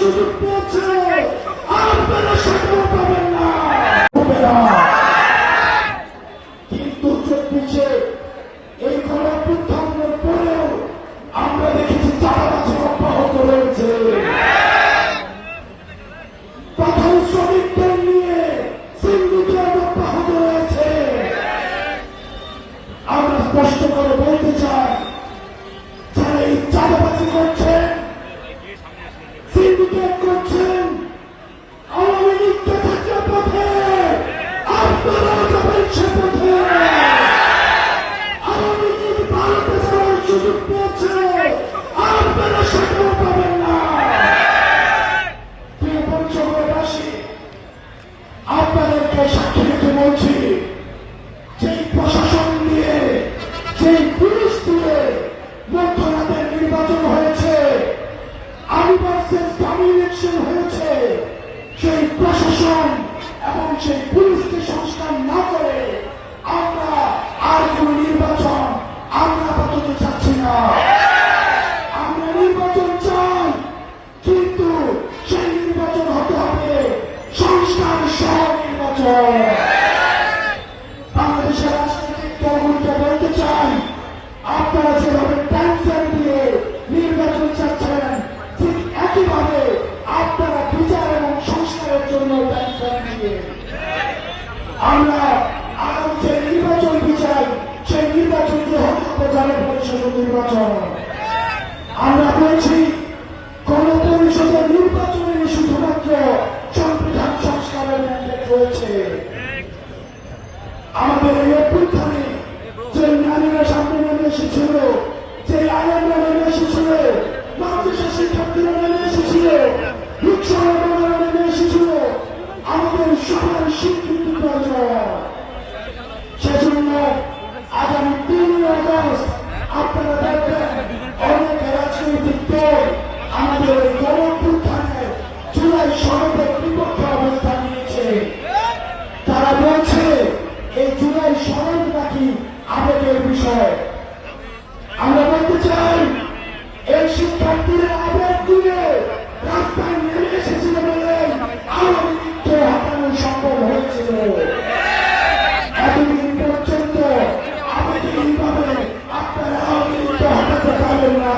সুযোগ পেয়েছে, আপনারা সেটাও পাবেন না। কিন্তু 24-এ এই গণঅভ্যুত্থানের পরেও আমরা দেখেছি চাঁদাবাজি অব্যাহত রয়েছে। পাথর শ্রমিকদের নিয়ে সিন্ডিকেট অব্যাহত রয়েছে। আমরা স্পষ্ট করে বলতে চাই, যারা এই চাঁদাবাজি করছেন, সিন্ডিকেট করছেন, আওয়ামী লীগকে থাকতে পথে আপনারাও যাবেন সে পথে। আওয়ামী লীগ ভারতে যাওয়ার সুযোগ পেয়েছে, আপনারা সেটাও পাবেন না। প্রিয় পঞ্চগড়বাসী, আপনাদেরকে সাক্ষী রেখে বলছি, যেই প্রশাসন দিয়ে, যেই পুলিশ দিয়ে মধ্যরাতের নির্বাচন হয়েছে, আমি ভার্সেস দামি ইলেকশন হয়েছে, সেই প্রশাসন এবং সেই পুলিশকে সংস্কার না করে আমরা আর কোন নির্বাচন আমরা আপাতত চাচ্ছি না। আমরা নির্বাচন চাই, কিন্তু সেই নির্বাচন হতে হবে সংস্কার সহ নির্বাচন। বাংলাদেশের রাজনৈতিক দলগুলোকে বলতে চাই, আপনারা যেভাবে ট্যান্সার দিয়ে নির্বাচন চাচ্ছেন, ঠিক একইভাবে আপনারা বিচার এবং সংস্কারের জন্য ট্যান্সার দিয়ে আমরা আগামী যে নির্বাচন বিচার, সেই নির্বাচনকে হতে হবে গণপরিষদের নির্বাচন। আমরা বলছি, গণপরিষদের নির্বাচনের শুধুমাত্র সংবিধান সংস্কারের ম্যান্ডেট রয়েছে। আমাদের এই অভ্যুত্থানে যে নারীরা সামনে নেমে এসেছিল, যে আলেমরা নেমে এসেছিল, বাংলাদেশের শিক্ষার্থীরা নেমে এসেছিল, রিক্সাওয়ালারা নেমে এসেছিল, আমাদের সবার স্বীকৃতি প্রয়োজন। সেজন্য আগামী 3 আগস্ট আপনারা দেখবেন অনেক রাজনৈতিক দল আমাদের এই গণঅভ্যুত্থানে জুলাই সনদের বিপক্ষে অবস্থান নিয়েছে। তারা বলছে এই জুলাই সনদ নাকি আবেগের বিষয়। আমরা বলতে চাই, এই শিক্ষার্থীরা আবেগ দিয়ে রাস্তায় নেমে এসেছিল বলে আওয়ামী লীগকে হটানো সম্ভব হয়েছিল। এতদিন পর্যন্ত আবেগহীনভাবে আপনারা আওয়ামী লীগকে হটাতে পারেন না।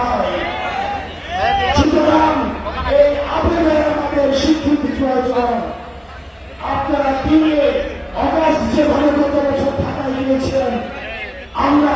সুতরাং এই আবেগের আমাদের স্বীকৃতি প্রয়োজন। আপনারা 3 আগস্ট যেভাবে গত বছর ঢাকায় গিয়েছেন, আমরা